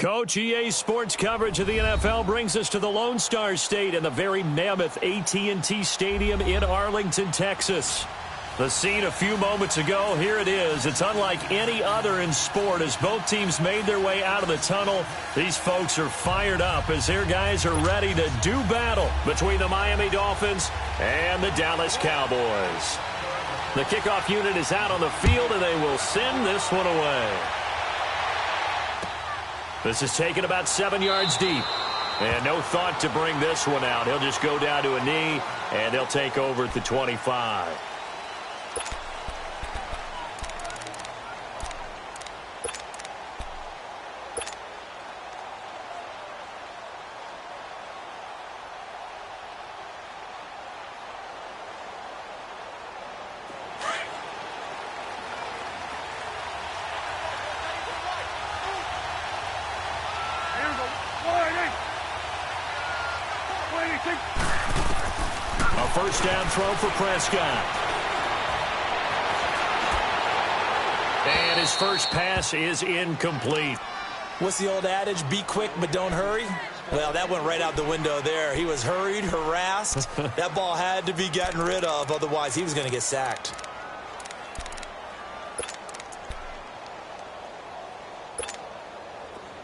Coach, EA Sports coverage of the NFL brings us to the Lone Star State and the very mammoth AT&T Stadium in Arlington, Texas. The scene a few moments ago, here it is. It's unlike any other in sport as both teams made their way out of the tunnel. These folks are fired up as their guys are ready to do battle between the Miami Dolphins and the Dallas Cowboys. The kickoff unit is out on the field, and they will send this one away. This is taken about 7 yards deep. And no thought to bring this one out. He'll just go down to a knee, and they'll take over at the 25. A first down throw for Prescott. And his first pass is incomplete. What's the old adage? Be quick, but don't hurry. Well, that went right out the window there. He was hurried, harassed. That ball had to be gotten rid of. Otherwise, he was going to get sacked.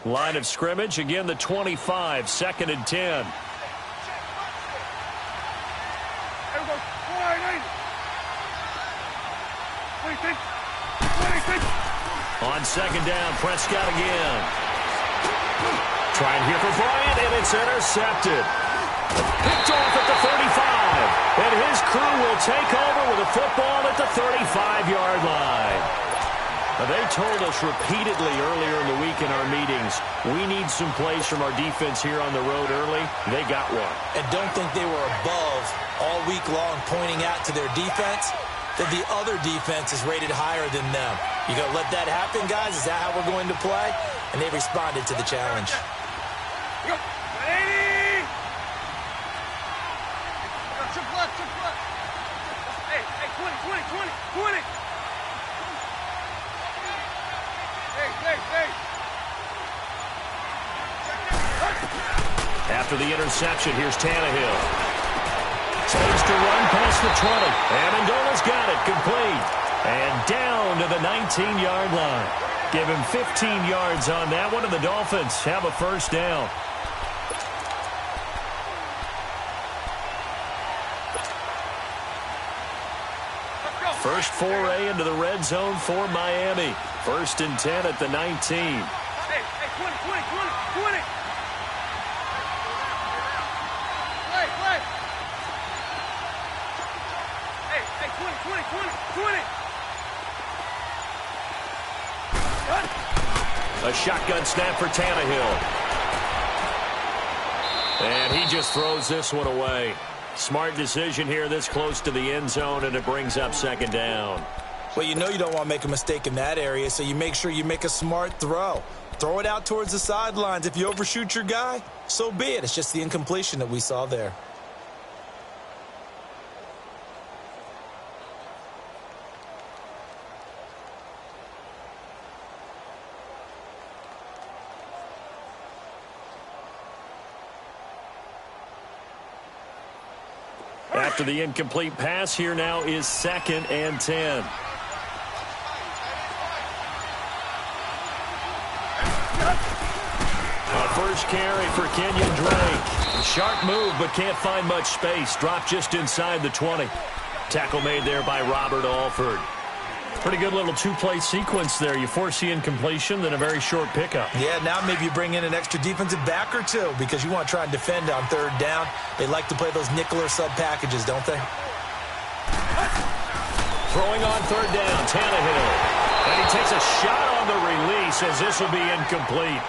Line of scrimmage, again the 25, 2nd and 10. On 2nd down, Prescott again. Trying here for Bryant, and it's intercepted. Picked off at the 35. And his crew will take over with a football at the 35-yard line. Now, they told us repeatedly earlier in the week in our meetings, we need some plays from our defense here on the road early. They got one. And don't think they were above all week long pointing out to their defense that the other defense is rated higher than them. You going to let that happen, guys? Is that how we're going to play? And they responded to the challenge. Go. Ready? Triple left, triple left. Hey, 20. Hey. After the interception, here's Tannehill. Takes to run past the 20. Amendola's got it, complete. And down to the 19-yard line. Give him 15 yards on that one, and the Dolphins have a first down. First foray into the red zone for Miami. 1st and 10 at the 19. Hey, 20. Play. Hey, 20. A shotgun snap for Tannehill. And he just throws this one away. Smart decision here this close to the end zone, and it brings up 2nd down. Well, you know you don't want to make a mistake in that area, so you make sure you make a smart throw. Throw it out towards the sidelines. If you overshoot your guy, so be it. It's just the incompletion that we saw there. After the incomplete pass, here now is 2nd and 10. A first carry for Kenyon Drake. Sharp move, but can't find much space. Dropped just inside the 20. Tackle made there by Robert Alford. Pretty good little two-play sequence there. You force the incompletion, then a very short pickup. Yeah, now maybe you bring in an extra defensive back or two because you want to try and defend on 3rd down. They like to play those nickel or sub packages, don't they? Throwing on 3rd down, Tannehill. And he takes a shot on the release as this will be incomplete.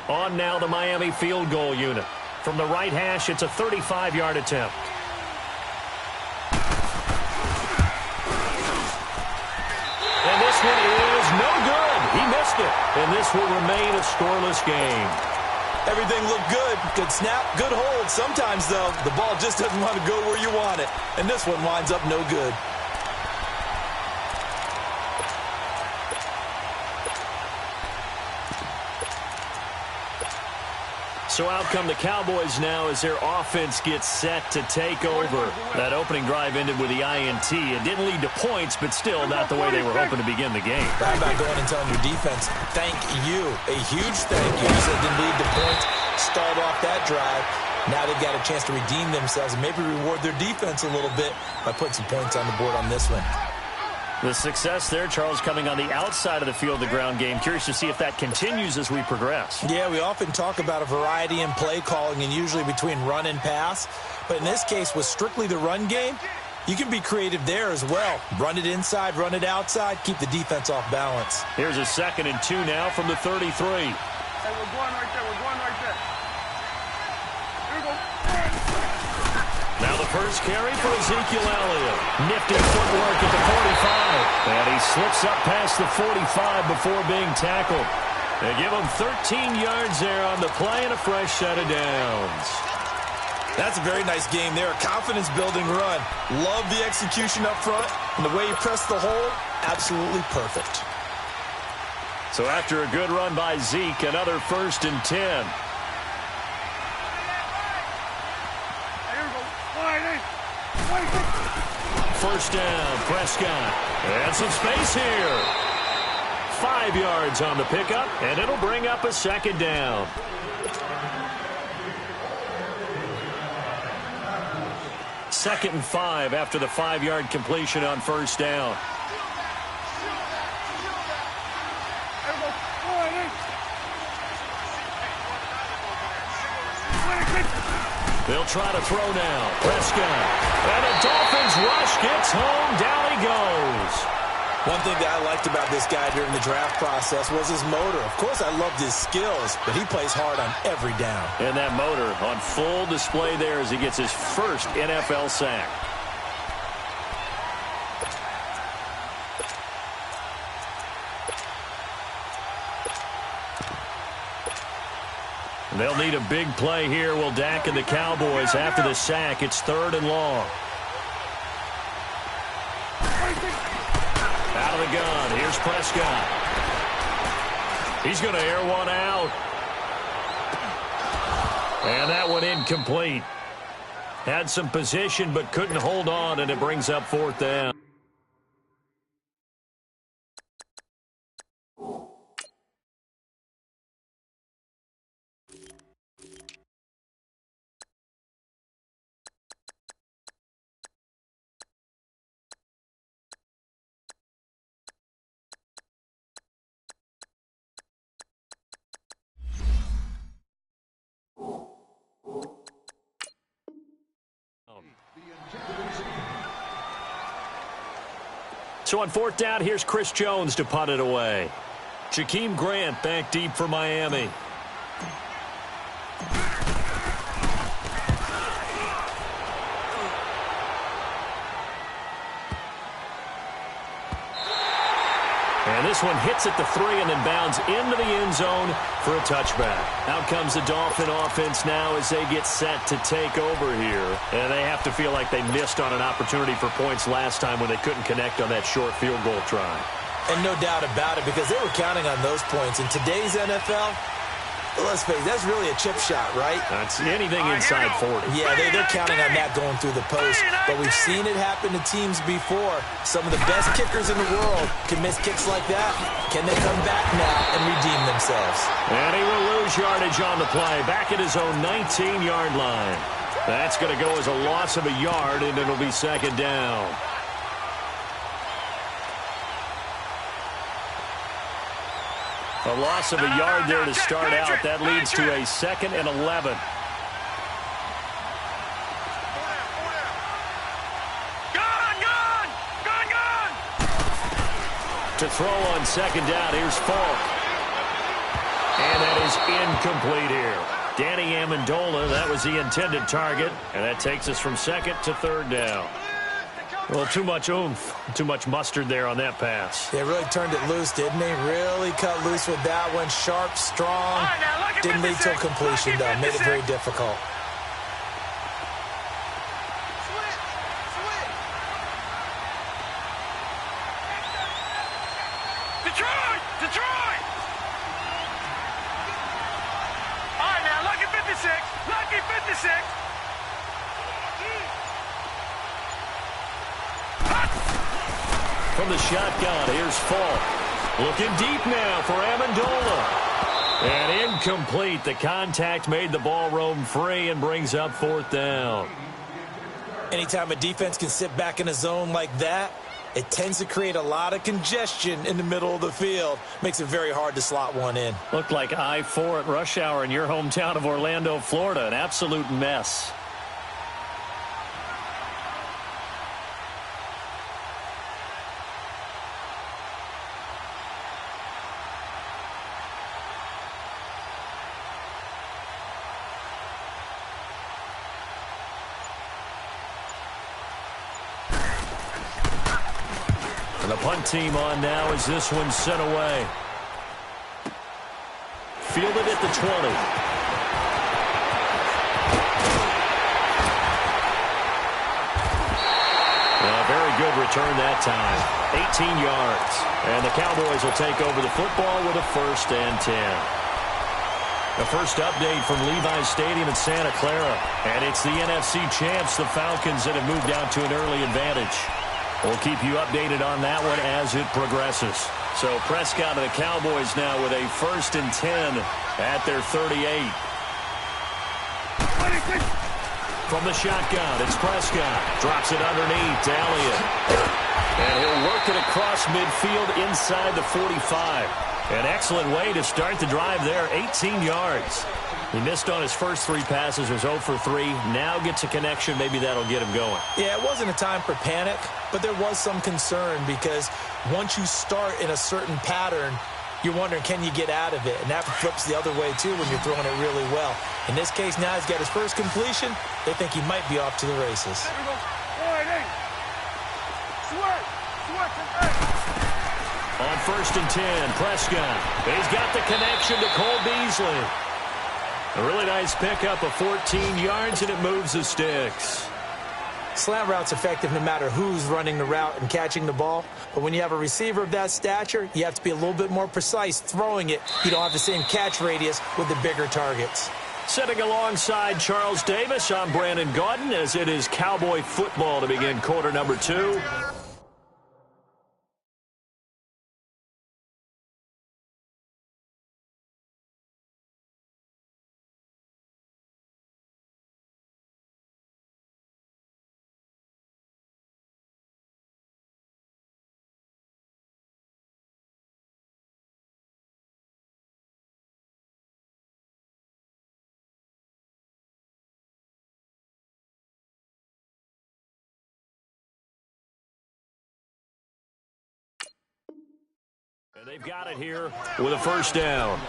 On now the Miami field goal unit. From the right hash, it's a 35-yard attempt. And this one is no good. He missed it. And this will remain a scoreless game. Everything looked good. Good snap, good hold. Sometimes, though, the ball just doesn't want to go where you want it. And this one winds up no good. So out come the Cowboys now as their offense gets set to take over. That opening drive ended with the INT. It didn't lead to points, but still not the way they were hoping to begin the game. How about going and telling your defense, thank you, a huge thank you. You said didn't lead to points, stalled off that drive. Now they've got a chance to redeem themselves and maybe reward their defense a little bit by putting some points on the board on this one. The success there, Charles, coming on the outside of the field, the ground game. Curious to see if that continues as we progress. Yeah, we often talk about a variety in play calling and usually between run and pass. But in this case, with strictly the run game, you can be creative there as well. Run it inside, run it outside, keep the defense off balance. Here's a 2nd and 2 now from the 33. Hey, we're going right there. We're going right there. Here we go. Now the first carry for Ezekiel Elliott. Nifty footwork at the 45. And he slips up past the 45 before being tackled. They give him 13 yards there on the play and a fresh set of downs. That's a very nice game there. A confidence-building run. Love the execution up front. And the way he pressed the hole, absolutely perfect. So after a good run by Zeke, another 1st and 10. First down, Prescott. And some space here. 5 yards on the pickup, and it'll bring up a 2nd down. Second and 5 after the 5-yard completion on first down. They'll try to throw now. Prescott. And the Dolphins rush gets home. Down he goes. One thing that I liked about this guy during the draft process was his motor. Of course, I loved his skills, but he plays hard on every down. And that motor on full display there as he gets his first NFL sack. They'll need a big play here. Will Dak and the Cowboys after the sack. It's 3rd and long. Out of the gun. Here's Prescott. He's going to air one out. And that one incomplete. Had some position but couldn't hold on, and it brings up 4th down. So on 4th down, here's Chris Jones to punt it away. Jakeem Grant back deep for Miami. And this one hits at the 3 and then bounds into the end zone for a touchback. Out comes the Dolphin offense now as they get set to take over here. And they have to feel like they missed on an opportunity for points last time when they couldn't connect on that short field goal try. And no doubt about it, because they were counting on those points. In today's NFL, let's face it, that's really a chip shot, right? That's anything inside 40. Yeah, they're counting on that going through the post. But we've seen it happen to teams before. Some of the best kickers in the world can miss kicks like that. Can they come back now and redeem themselves? And he will lose yardage on the play, back at his own 19-yard line. That's going to go as a loss of a yard, and it'll be 2nd down. A loss of a yard there to start out. That leads to a 2nd and 11. To throw on 2nd down, here's Falk. And that is incomplete here. Danny Amendola, that was the intended target. And that takes us from 2nd to 3rd down. Well, too much oomph, too much mustard there on that pass. They really turned it loose, didn't they? Really cut loose with that one. Sharp, strong. Didn't lead to a completion, though. Made it very difficult. Detroit! Detroit! All right, now, lucky 56. Lucky 56. From the shotgun, here's Falk. Looking deep now for Amendola. And incomplete. The contact made the ball roam free and brings up 4th down. Anytime a defense can sit back in a zone like that, it tends to create a lot of congestion in the middle of the field. Makes it very hard to slot one in. Looked like I-4 at rush hour in your hometown of Orlando, Florida. An absolute mess. The punt team on now as this one's sent away. Fielded at the 20. Very good return that time. 18 yards. And the Cowboys will take over the football with a 1st and 10. The first update from Levi's Stadium in Santa Clara. And it's the NFC champs, the Falcons, that have moved out to an early advantage. We'll keep you updated on that one as it progresses. So Prescott and the Cowboys now with a 1st and 10 at their 38. From the shotgun, it's Prescott. Drops it underneath to Elliott. And he'll work it across midfield inside the 45. An excellent way to start the drive there, 18 yards. He missed on his first 3 passes, was 0 for 3. Now gets a connection. Maybe that'll get him going. Yeah, it wasn't a time for panic, but there was some concern because once you start in a certain pattern, you're wondering, can you get out of it? And that flips the other way, too, when you're throwing it really well. In this case, now he's got his first completion. They think he might be off to the races. On 1st and 10, Prescott. He's got the connection to Cole Beasley. A really nice pickup of 14 yards, and it moves the sticks. Slant route's effective no matter who's running the route and catching the ball. But when you have a receiver of that stature, you have to be a little bit more precise throwing it. You don't have the same catch radius with the bigger targets. Sitting alongside Charles Davis, I'm Brandon Gaudin as it is Cowboy football to begin quarter number 2. And they've got it here with a 1st down.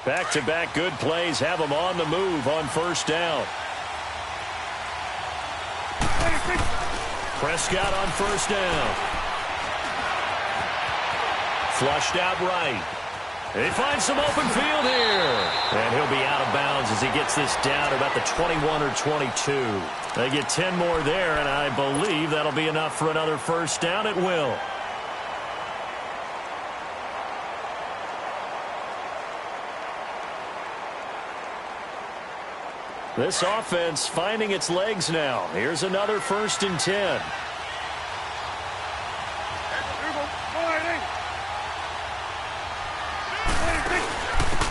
Back-to-back good plays have them on the move on 1st down. Prescott on 1st down. Flushed out right. He finds some open field here. And he'll be out of bounds as he gets this down about the 21 or 22. They get 10 more there, and I believe that'll be enough for another 1st down. It will. This offense finding its legs now. Here's another 1st and 10.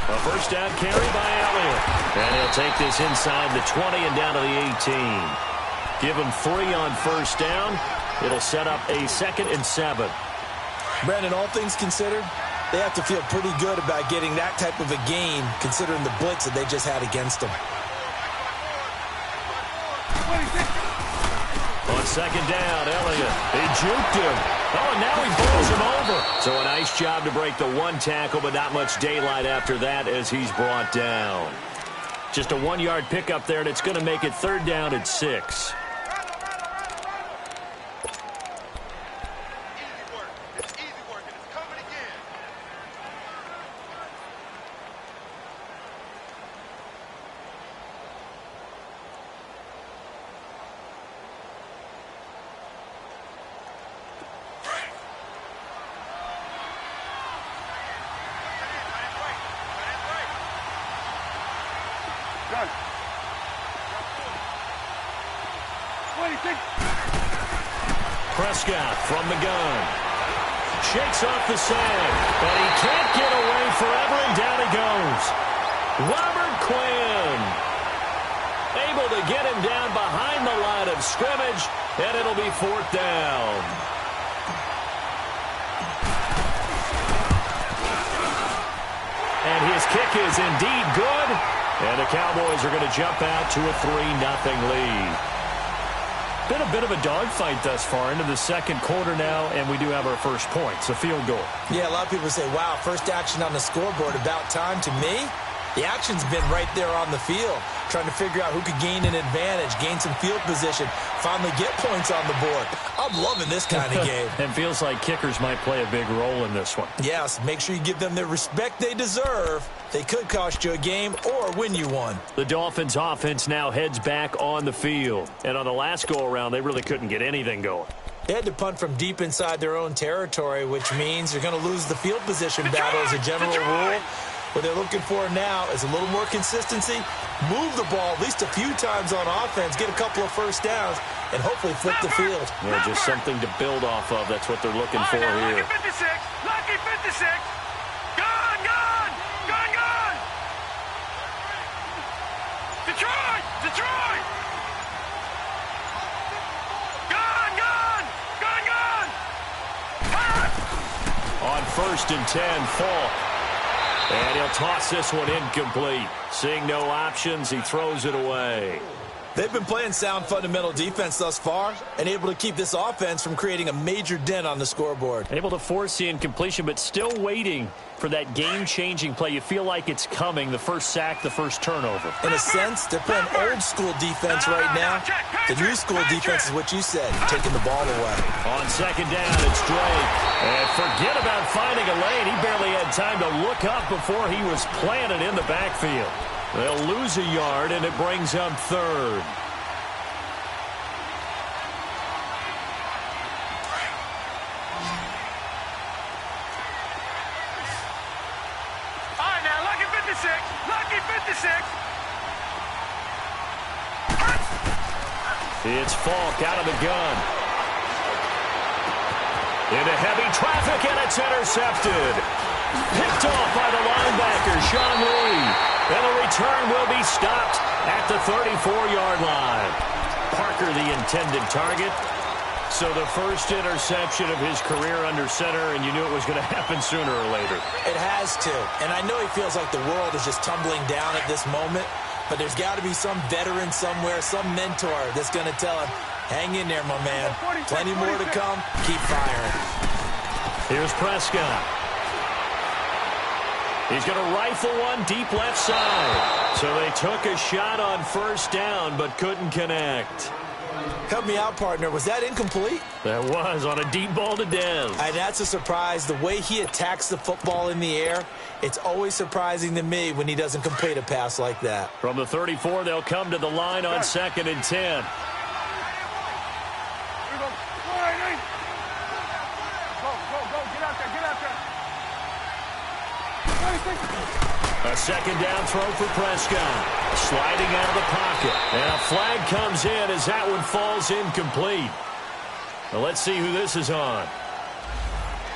A 1st down carry by Elliott. And he'll take this inside the 20 and down to the 18. Give him 3 on 1st down. It'll set up a 2nd and 7. Brandon, all things considered, they have to feel pretty good about getting that type of a game considering the blitz that they just had against them. On second down, Elliott. He juked him. Oh, and now he bowls him over. So a nice job to break the one tackle, but not much daylight after that as he's brought down. Just a 1-yard pickup there, and it's going to make it 3rd down and 6. Prescott from the gun. Shakes off the sand, but he can't get away forever, and down he goes. Robert Quinn able to get him down behind the line of scrimmage, and it'll be 4th down. And his kick is indeed good, and the Cowboys are going to jump out to a 3-0 lead. Been a bit of a dogfight thus far into the second quarter now, and we do have our first points, a field goal. Yeah, a lot of people say, wow, first action on the scoreboard, about time. To me, the action's been right there on the field, trying to figure out who could gain an advantage, gain some field position, finally get points on the board. I'm loving this kind of game. And feels like kickers might play a big role in this one. Yes, make sure you give them the respect they deserve. They could cost you a game or win you one. The Dolphins' offense now heads back on the field. And on the last go-around, they really couldn't get anything going. They had to punt from deep inside their own territory, which means you're going to lose the field position battle as a general rule. What they're looking for now is a little more consistency, move the ball at least a few times on offense, get a couple of first downs, and hopefully flip the field. Yeah, just something to build off of. That's what they're looking for here. Lucky 56! Lucky 56! Gone! Gone! Gone! Gone! Detroit! Detroit! Gone! Gone! Gone! Gone! On 1st and 10, Falk. And he'll toss this one incomplete. Seeing no options, he throws it away. They've been playing sound fundamental defense thus far and able to keep this offense from creating a major dent on the scoreboard. Able to force the incompletion, but still waiting for that game-changing play. You feel like it's coming, the first sack, the first turnover. In a sense, they're playing old-school defense right now. The new-school defense is what you said, taking the ball away. On 2nd down, it's Drake. And forget about finding a lane. He barely had time to look up before he was planted in the backfield. They'll lose a yard, and it brings up 3rd. All right, now, lucky 56! Lucky 56! It's Falk out of the gun. Into heavy traffic, and it's intercepted. Picked off by the linebacker, Sean Lee. And the return will be stopped at the 34-yard line. Parker, the intended target. So the first interception of his career under center, and you knew it was going to happen sooner or later. It has to. And I know he feels like the world is just tumbling down at this moment, but there's got to be some veteran somewhere, some mentor that's going to tell him, hang in there, my man. Plenty more to come. Keep firing. Here's Prescott. He's going to rifle one deep left side. So they took a shot on 1st down, but couldn't connect. Help me out, partner. Was that incomplete? That was on a deep ball to Dez. And that's a surprise. The way he attacks the football in the air, it's always surprising to me when he doesn't complete a pass like that. From the 34, they'll come to the line on 2nd and 10. A 2nd down throw for Prescott. Sliding out of the pocket. And a flag comes in as that one falls incomplete. Well, let's see who this is on.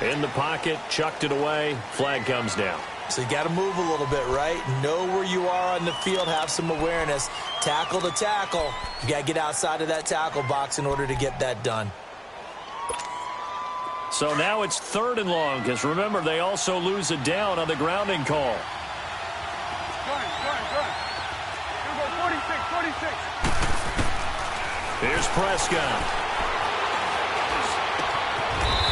In the pocket, chucked it away. Flag comes down. So you got to move a little bit, right? Know where you are on the field. Have some awareness. Tackle to tackle. You got to get outside of that tackle box in order to get that done. So now it's 3rd and long, because remember, they also lose a down on the grounding call. Here we go, 46. Here's Prescott.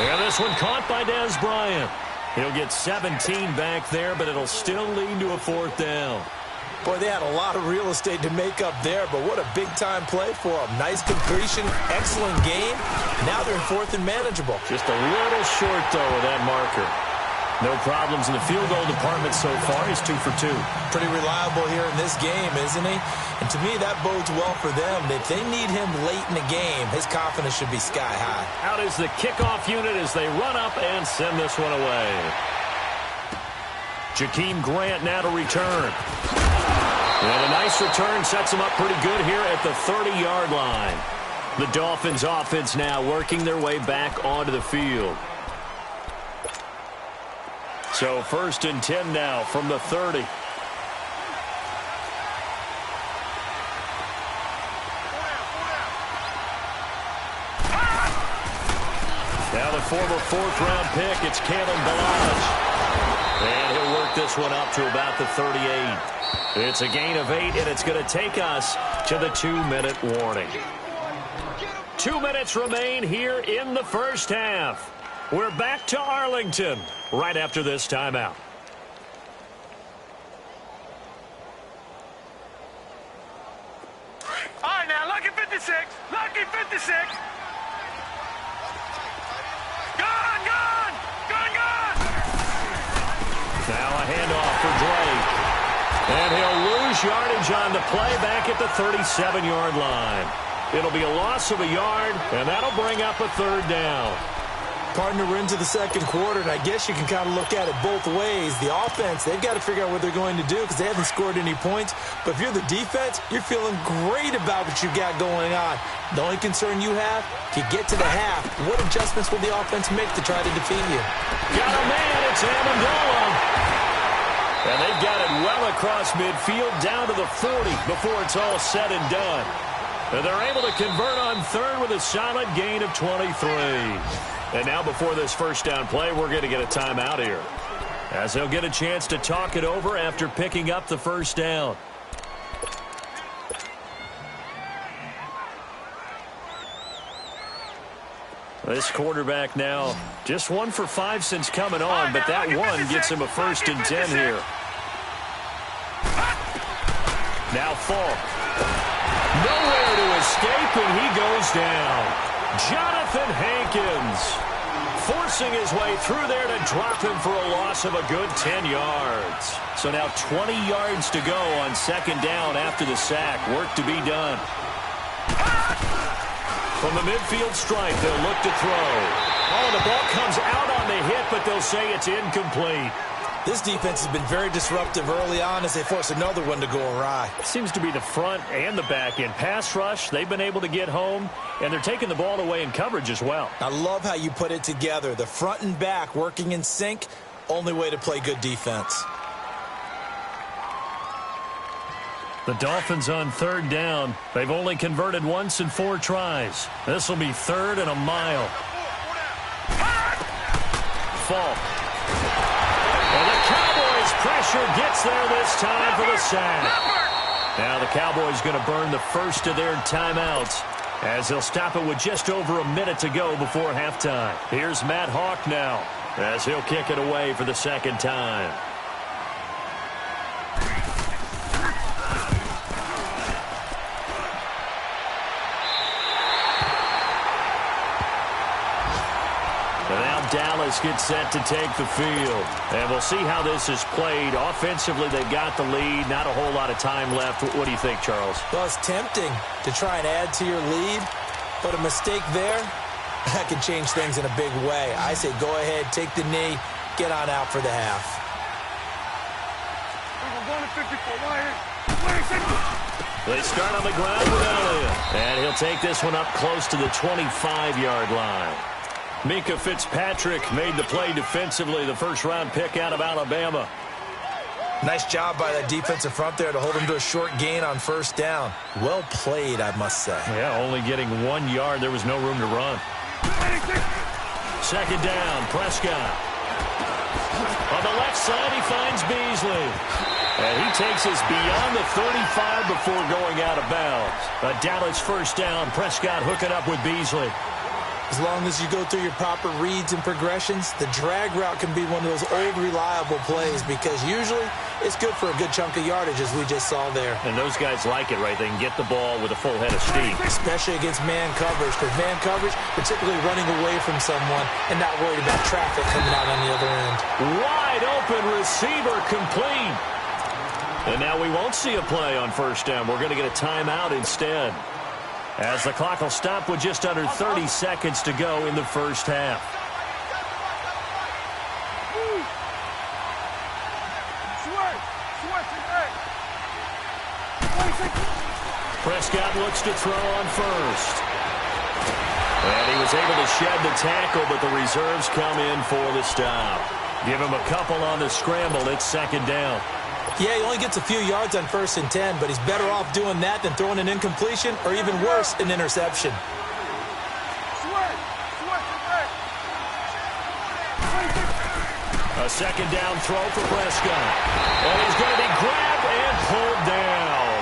And this one caught by Des Bryant. He'll get 17 back there, but it'll still lead to a 4th down. Boy, they had a lot of real estate to make up there, but what a big-time play for them. Nice completion, excellent game. Now they're in 4th and manageable. Just a little short, though, of that marker. No problems in the field goal department so far. He's 2 for 2. Pretty reliable here in this game, isn't he? And to me, that bodes well for them. If they need him late in the game, his confidence should be sky high. Out is the kickoff unit as they run up and send this one away. Jakeem Grant now to return. And a nice return sets him up pretty good here at the 30-yard line. The Dolphins offense now working their way back onto the field. So 1st and 10 now from the 30. Now the former 4th-round pick, it's Kalen Ballage. And he'll work this one up to about the 38. It's a gain of 8, and it's going to take us to the 2-minute warning. 2 minutes remain here in the first half. We're back to Arlington right after this timeout. All right, now, lucky 56. Lucky 56. Gone, gone. Gone, gone. Now a handoff for Drake. And he'll lose yardage on the play back at the 37-yard line. It'll be a loss of a yard, and that'll bring up a 3rd down. Partner, we're into the 2nd quarter, and I guess you can kind of look at it both ways. The offense, they've got to figure out what they're going to do because they haven't scored any points. But if you're the defense, you're feeling great about what you got going on. The only concern you have, if you get to the half, what adjustments will the offense make to try to defeat you? Got a man, it's Amendola. And they've got it well across midfield down to the 40 before it's all said and done. And they're able to convert on 3rd with a solid gain of 23. And now before this 1st down play, we're going to get a timeout here, as they'll get a chance to talk it over after picking up the 1st down. This quarterback now just 1 for 5 since coming on, but that one gets him a 1st and 10 here. Now Falk. Nowhere to escape, and he goes down. Jonathan Hankins forcing his way through there to drop him for a loss of a good 10 yards. So now 20 yards to go on 2nd down after the sack. Work to be done. From the midfield stripe, they'll look to throw. Oh, the ball comes out on the hit, but they'll say it's incomplete. This defense has been very disruptive early on as they force another one to go awry. Seems to be the front and the back end. Pass rush, they've been able to get home, and they're taking the ball away in coverage as well. I love how you put it together. The front and back working in sync, only way to play good defense. The Dolphins on 3rd down. They've only converted once in 4 tries. This will be 3rd and a mile. Falk. And the Cowboys pressure gets there this time for the sack. Now the Cowboys going to burn the 1st of their timeouts as they'll stop it with just over a minute to go before halftime. Here's Matt Hawk now as he'll kick it away for the 2nd time. Dallas gets set to take the field. And we'll see how this is played. Offensively, they've got the lead. Not a whole lot of time left. What do you think, Charles? Well, it's tempting to try and add to your lead, but a mistake there, that can change things in a big way. I say go ahead, take the knee, get on out for the half. They start on the ground with Elliott. And he'll take this one up close to the 25-yard line. Minkah Fitzpatrick made the play defensively, the 1st-round pick out of Alabama. Nice job by that defensive front there to hold him to a short gain on 1st down. Well played, I must say. Yeah, only getting 1 yard. There was no room to run. 2nd down, Prescott. On the left side, he finds Beasley. And he takes us beyond the 35 before going out of bounds. A Dallas 1st down, Prescott hooking up with Beasley. As long as you go through your proper reads and progressions, the drag route can be one of those old reliable plays because usually it's good for a good chunk of yardage, as we just saw there. And those guys like it, right? They can get the ball with a full head of steam. Especially against man coverage, because man coverage, particularly running away from someone and not worried about traffic coming out on the other end. Wide open receiver complete. And now we won't see a play on first down. We're going to get a timeout instead, as the clock will stop with just under 30 seconds to go in the first half. Prescott looks to throw on first. And he was able to shed the tackle, but the reserves come in for the stop. Give him a couple on the scramble. It's second down. Yeah, he only gets a few yards on 1st and 10, but he's better off doing that than throwing an incompletion or even worse, an interception. A second down throw for Prescott. And he's going to be grabbed and pulled down.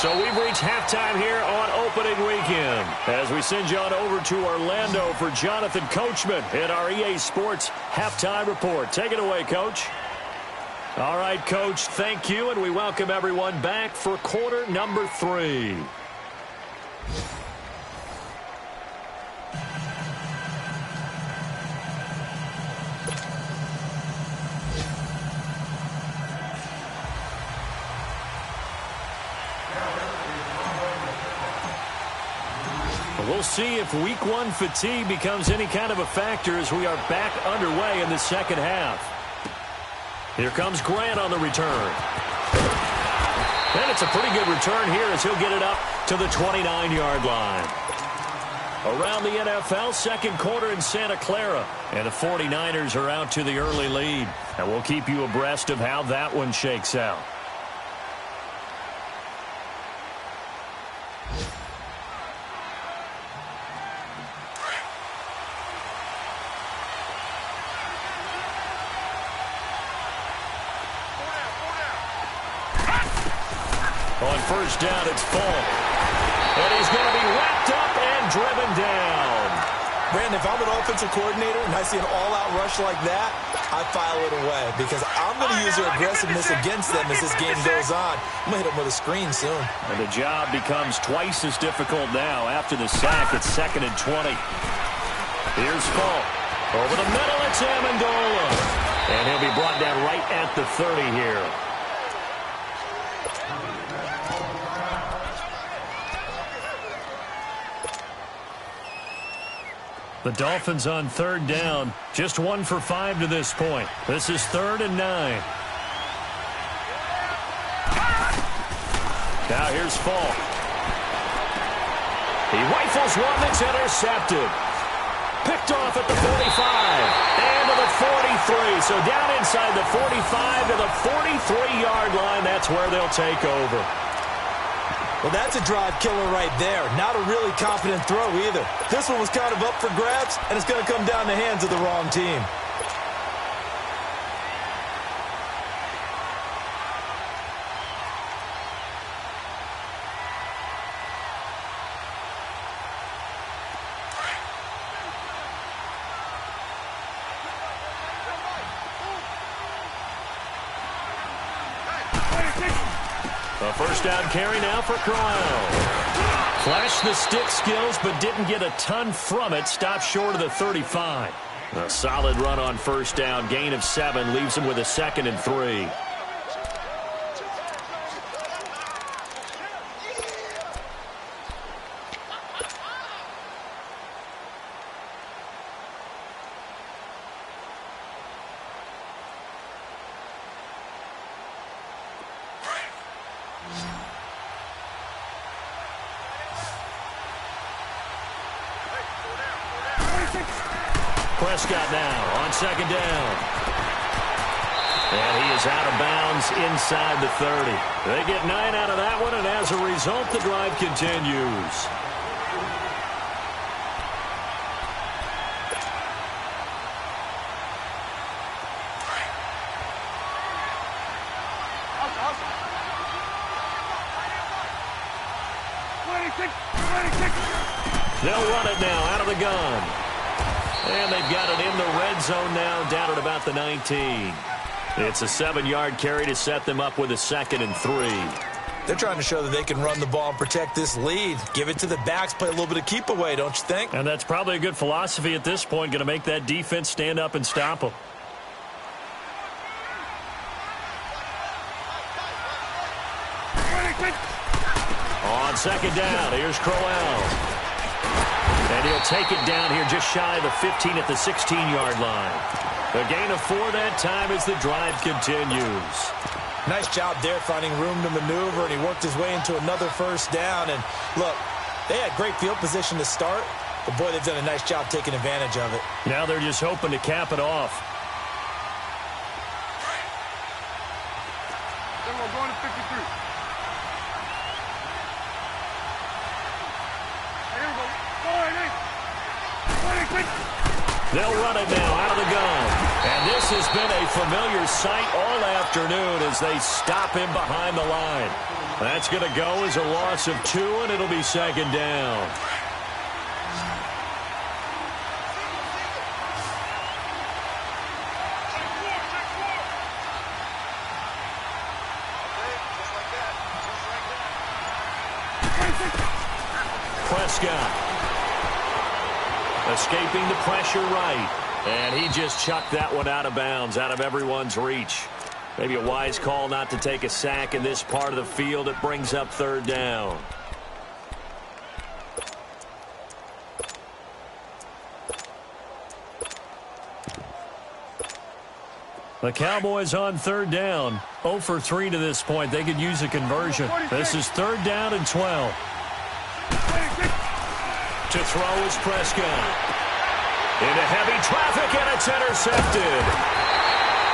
So we've reached halftime here on opening weekend, as we send you on over to Orlando for Jonathan Coachman in our EA Sports Halftime Report. Take it away, Coach. All right, Coach, thank you, and we welcome everyone back for quarter number 3. We'll see if week 1 fatigue becomes any kind of a factor as we are back underway in the second half. Here comes Grant on the return. And it's a pretty good return here as he'll get it up to the 29-yard line. Around the NFL, second quarter in Santa Clara. And the 49ers are out to the early lead. And we'll keep you abreast of how that one shakes out. On first down, it's Falk. And he's going to be wrapped up and driven down. Brandon, if I'm an offensive coordinator and I see an all-out rush like that, I file it away because I'm going to use their aggressiveness against them as this game goes on. I'm going to hit them with a screen soon. And the job becomes twice as difficult now. After the sack, it's 2nd and 20. Here's Falk. Over the middle, it's Amendola. And he'll be brought down right at the 30 here. The Dolphins on third down. Just 1 for 5 to this point. This is 3rd and 9. Now here's Falk. He rifles one that's intercepted. Picked off at the 45. And to the 43. So down inside the 45 to the 43-yard line. That's where they'll take over. Well, that's a drive killer right there. Not a really confident throw either. This one was kind of up for grabs, and it's going to come down the hands of the wrong team. A first down carry now for Crowell. Flashed the stick skills, but didn't get a ton from it. Stopped short of the 35. A solid run on first down. Gain of 7 leaves him with a 2nd and 3. Prescott now on 2nd down. And he is out of bounds inside the 30. They get 9 out of that one, and as a result, the drive continues. They'll run it now out of the gun. And they've got it in the red zone now, down at about the 19. It's a 7-yard carry to set them up with a 2nd and 3. They're trying to show that they can run the ball and protect this lead. Give it to the backs, play a little bit of keep away, don't you think? And that's probably a good philosophy at this point, going to make that defense stand up and stop them. On 2nd down, here's Crowell. And he'll take it down here just shy of the 15 at the 16-yard line. A gain of 4 that time as the drive continues. Nice job there finding room to maneuver, and he worked his way into another 1st down. And look, they had great field position to start, but boy, they've done a nice job taking advantage of it. Now they're just hoping to cap it off. Then we're going to 53. Here we go. 46. They'll run it now out of the gun. And this has been a familiar sight all afternoon as they stop him behind the line. That's going to go as a loss of 2, and it'll be 2nd down. Prescott. Escaping the pressure right. And he just chucked that one out of bounds, out of everyone's reach. Maybe a wise call not to take a sack in this part of the field. It brings up 3rd down. The Cowboys on 3rd down. 0 for 3 to this point. They could use a conversion. This is 3rd down and 12. To throw is Prescott. Into heavy traffic, and it's intercepted.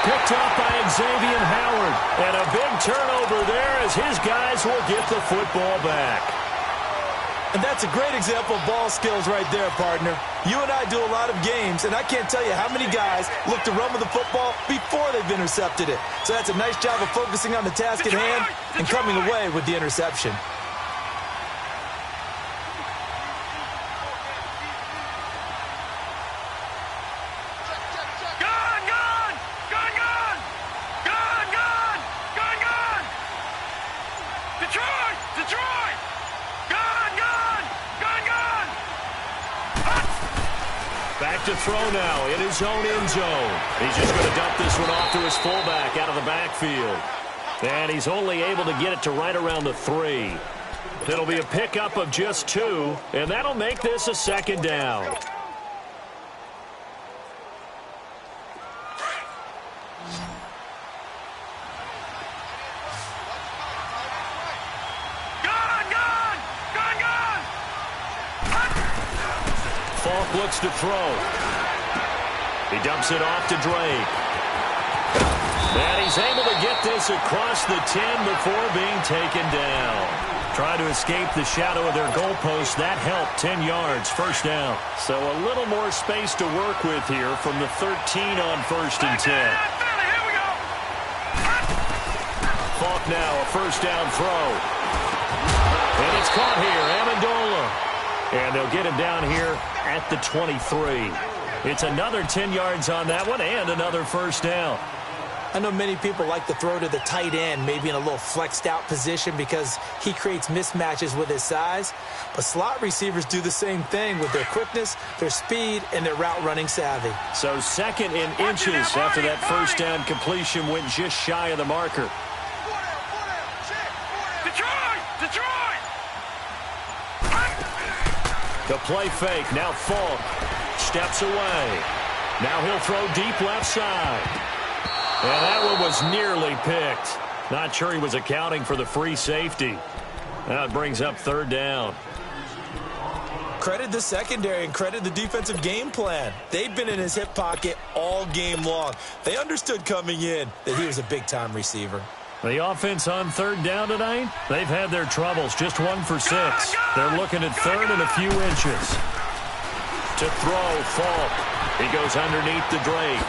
Picked up by Xavier Howard. And a big turnover there as his guys will get the football back. And that's a great example of ball skills right there, partner. You and I do a lot of games, and I can't tell you how many guys look to run with the football before they've intercepted it. So that's a nice job of focusing on the task at hand and coming away with the interception. Back to throw now in his own end zone. He's just going to dump this one off to his fullback out of the backfield. And he's only able to get it to right around the 3. It'll be a pickup of just 2, and that'll make this a 2nd down. Falk looks to throw. He dumps it off to Drake. And he's able to get this across the 10 before being taken down. Trying to escape the shadow of their goalpost. That helped. 10 yards, 1st down. So a little more space to work with here from the 13 on 1st and 10. Falk now, a 1st down throw. And it's caught here, Amendola. And they'll get him down here at the 23. It's another 10 yards on that one and another 1st down. I know many people like to throw to the tight end, maybe in a little flexed out position because he creates mismatches with his size. But slot receivers do the same thing with their quickness, their speed, and their route running savvy. So 2nd in inches after that 1st down completion went just shy of the marker. The play fake. Now Falk steps away. Now he'll throw deep left side. And that one was nearly picked. Not sure he was accounting for the free safety. Now it brings up 3rd down. Credit the secondary and credit the defensive game plan. They've been in his hip pocket all game long. They understood coming in that he was a big-time receiver. The offense on 3rd down tonight, they've had their troubles. Just 1 for 6. They're looking at 3rd and a few inches. To throw, Falk. He goes underneath the Drake.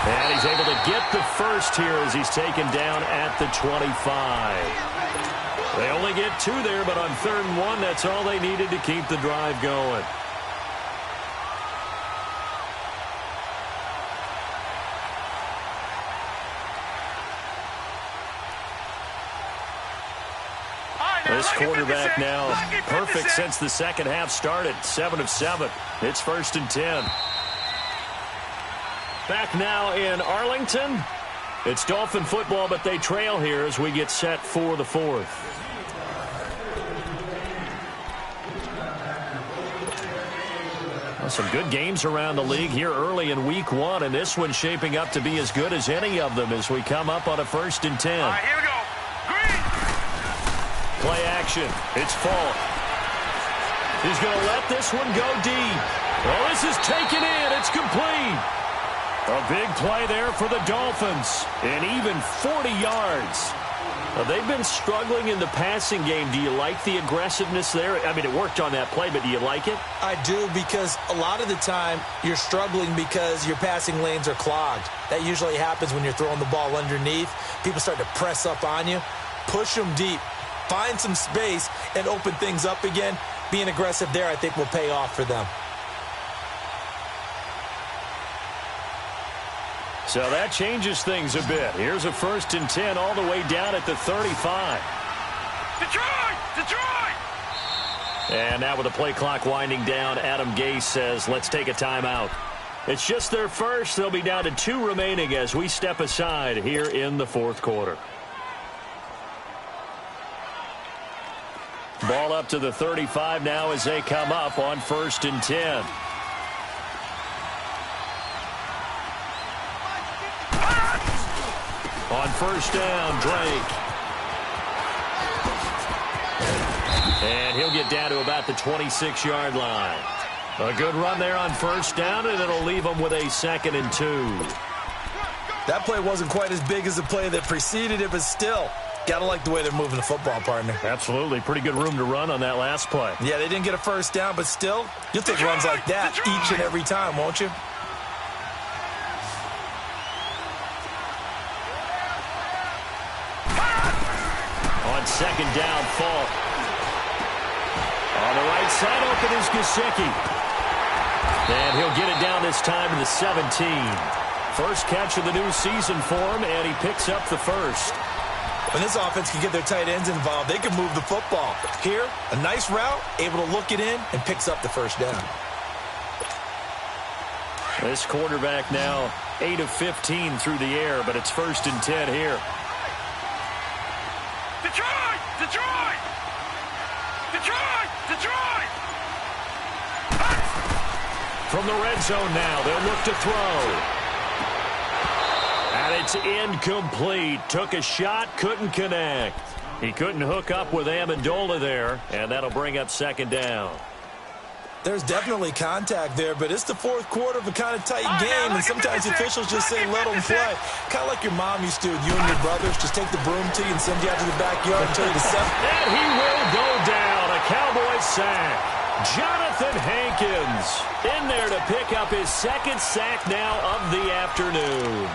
And he's able to get the 1st here as he's taken down at the 25. They only get 2 there, but on 3rd and 1, that's all they needed to keep the drive going. This quarterback now perfect since the second half started. 7 of 7. It's 1st and 10. Back now in Arlington. It's Dolphin football, but they trail here as we get set for the 4th. Well, some good games around the league here early in week 1, and this one's shaping up to be as good as any of them as we come up on a 1st and 10. All right, here we go. Green. Play action. It's Falk. He's going to let this one go deep. Well, this is taken in. It's complete. A big play there for the Dolphins. And even 40 yards. Now, they've been struggling in the passing game. Do you like the aggressiveness there? I mean, it worked on that play, but do you like it? I do, because a lot of the time you're struggling because your passing lanes are clogged. That usually happens when you're throwing the ball underneath. People start to press up on you. Push them deep. Find some space and open things up again. Being aggressive there, I think, will pay off for them. So that changes things a bit. Here's a 1st and 10 all the way down at the 35. Detroit! Detroit! And now with the play clock winding down, Adam Gase says, let's take a timeout. It's just their first. They'll be down to 2 remaining as we step aside here in the 4th quarter. Ball up to the 35 now as they come up on 1st and 10. On 1st down, Drake. And he'll get down to about the 26-yard line. A good run there on 1st down, and it'll leave them with a 2nd and 2. That play wasn't quite as big as the play that preceded it, but still, gotta like the way they're moving the football, partner. Absolutely. Pretty good room to run on that last play. Yeah, they didn't get a 1st down, but still, you'll take runs like that each and every time, won't you? On 2nd down, Falk. On the right side, open is Gesicki. And he'll get it down this time to the 17. First catch of the new season for him, and he picks up the 1st. When this offense can get their tight ends involved, they can move the football. Here, a nice route, able to look it in, and picks up the 1st down. This quarterback now 8 of 15 through the air, but it's 1st and 10 here. Detroit! Detroit! Detroit! Detroit! From the red zone now, they'll look to throw. And it's incomplete. Took a shot, couldn't connect. He couldn't hook up with Amendola there, and that'll bring up 2nd down. There's definitely contact there, but it's the 4th quarter of a kind of tight game, and sometimes officials just say let them play. Kind of like your mom used to with you and your brothers. Just take the broom to you and send you out to the backyard and tell you to set. And he will go down. A Cowboy sack. Jonathan Hankins in there to pick up his 2nd sack now of the afternoon.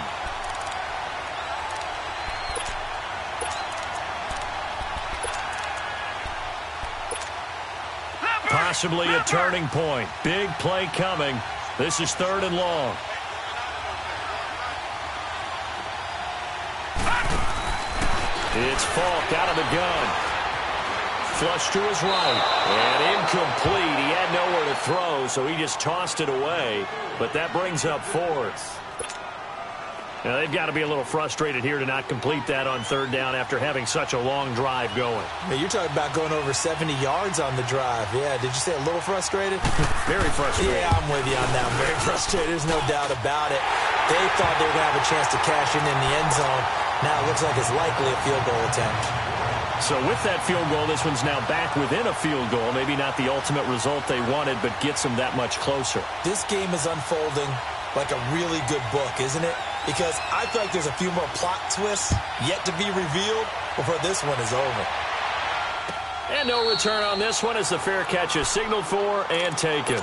Possibly a turning point. Big play coming. This is 3rd and long. It's Falk out of the gun. Flush to his right. And incomplete. He had nowhere to throw, so he just tossed it away. But that brings up 4th. Now, they've got to be a little frustrated here to not complete that on 3rd down after having such a long drive going. Hey, you're talking about going over 70 yards on the drive. Yeah, did you say a little frustrated? Very frustrated. Yeah, I'm with you on that. I'm very frustrated. There's no doubt about it. They thought they were going to have a chance to cash in the end zone. Now it looks like it's likely a field goal attempt. So with that field goal, this one's now back within a field goal. Maybe not the ultimate result they wanted, but gets them that much closer. This game is unfolding like a really good book, isn't it? Because I feel like there's a few more plot twists yet to be revealed before this one is over. And no return on this one as the fair catch is signaled for and taken.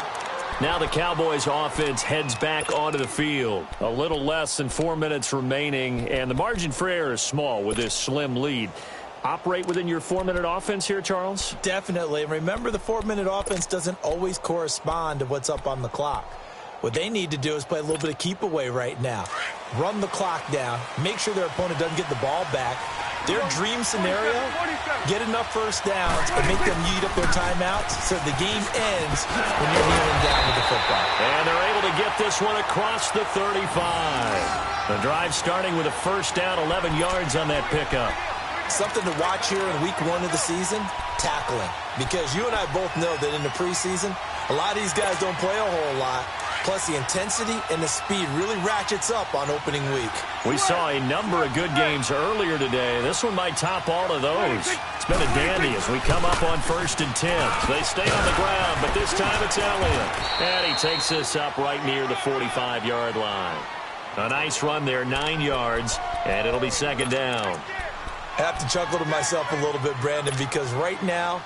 Now the Cowboys offense heads back onto the field. A little less than 4 minutes remaining, and the margin for error is small with this slim lead. operate within your 4-minute offense here, Charles? Definitely. And remember, the 4-minute offense doesn't always correspond to what's up on the clock. What they need to do is play a little bit of keep away right now. Run the clock down. Make sure their opponent doesn't get the ball back. Their dream scenario, get enough first downs and make them eat up their timeouts so the game ends when you're kneeling down with the football. And they're able to get this one across the 35. The drive starting with a first down, 11 yards on that pickup. Something to watch here in week 1 of the season, tackling. Because you and I both know that in the preseason, a lot of these guys don't play a whole lot. Plus, the intensity and the speed really ratchets up on opening week. We saw a number of good games earlier today. This one might top all of those. It's been a dandy as we come up on 1st and 10. They stay on the ground, but this time it's Elliott. And he takes this up right near the 45-yard line. A nice run there, 9 yards, and it'll be 2nd down. I have to chuckle to myself a little bit, Brandon, because right now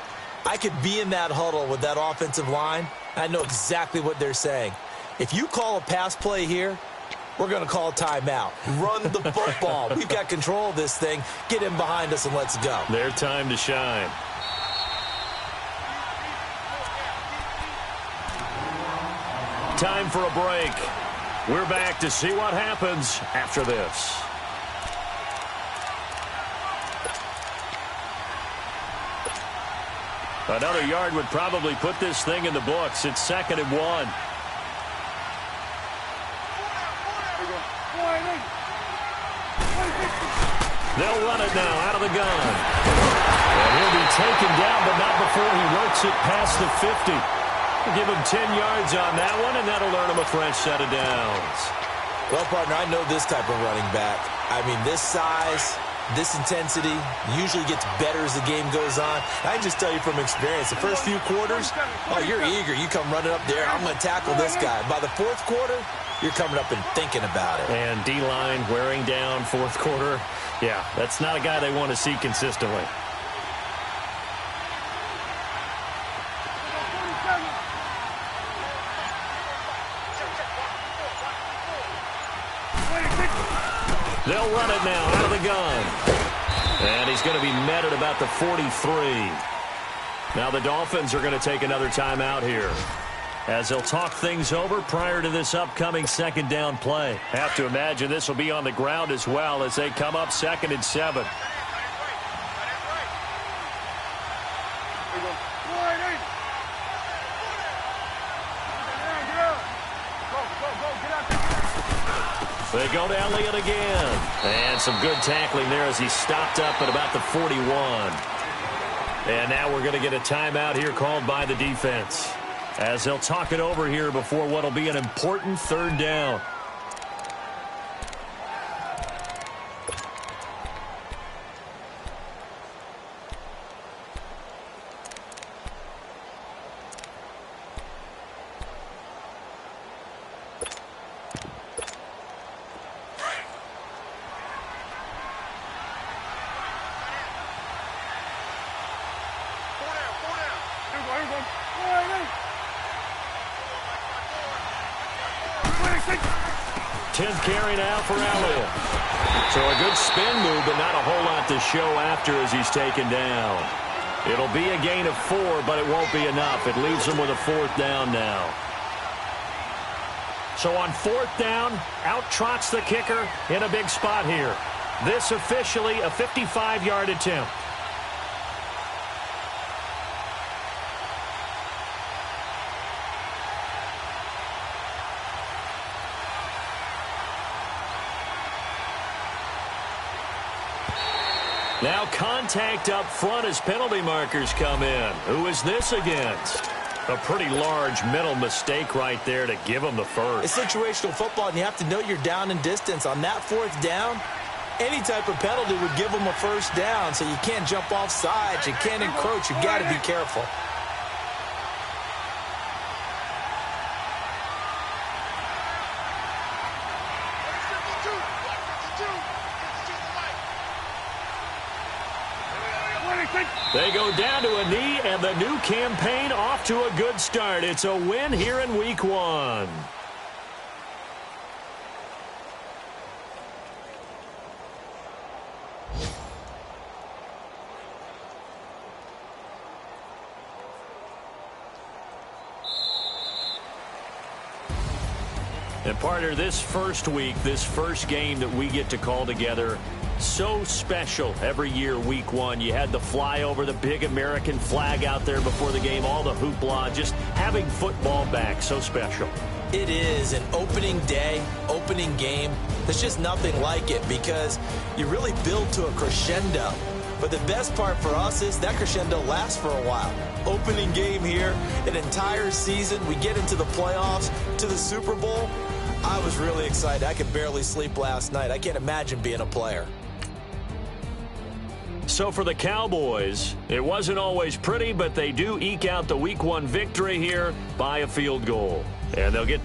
I could be in that huddle with that offensive line. I know exactly what they're saying. If you call a pass play here, we're going to call a timeout. Run the football. We've got control of this thing. Get in behind us and let's go. Their time to shine. Time for a break. We're back to see what happens after this. Another yard would probably put this thing in the books. It's 2nd and 1. They'll run it now out of the gun. And he'll be taken down, but not before he works it past the 50. We'll give him 10 yards on that one, and that'll earn him a fresh set of downs. Well, partner, I know this type of running back. I mean, this size, this intensity usually gets better as the game goes on. I can just tell you from experience, the first few quarters, oh, you're eager. You come running up there, I'm going to tackle this guy. By the 4th quarter, you're coming up and thinking about it. And D-line wearing down 4th quarter. Yeah, that's not a guy they want to see consistently. They'll run it now out of the gun. And he's going to be met at about the 43. Now the Dolphins are going to take another timeout here, as they'll talk things over prior to this upcoming 2nd down play. Have to imagine this will be on the ground as well as they come up 2nd and 7. They go to Elliott again. And some good tackling there as he stopped up at about the 41. And now we're going to get a timeout here called by the defense, as they'll talk it over here before what will be an important 3rd down. Carry now for Elliott. So a good spin move, but not a whole lot to show after as he's taken down. It'll be a gain of 4, but it won't be enough. It leaves him with a 4th down now. So on 4th down, out trots the kicker in a big spot here. This officially a 55-yard attempt. Now contact up front as penalty markers come in. Who is this against? A pretty large mental mistake right there to give him the first. It's situational football, and you have to know you're down in distance. On that 4th down, any type of penalty would give them a 1st down, so you can't jump off sides. You can't encroach. You've got to be careful. They go down to a knee, and the new campaign off to a good start. It's a win here in week 1. And partner, this first week, this first game that we get to call together, so special every year, week one. You had the flyover, the big American flag out there before the game, all the hoopla, just having football back, so special. It is an opening day, opening game. There's just nothing like it because you really build to a crescendo. But the best part for us is that crescendo lasts for a while. Opening game here, an entire season. We get into the playoffs, to the Super Bowl. I was really excited. I could barely sleep last night. I can't imagine being a player. So for the Cowboys, it wasn't always pretty, but they do eke out the week one victory here by a field goal. And they'll get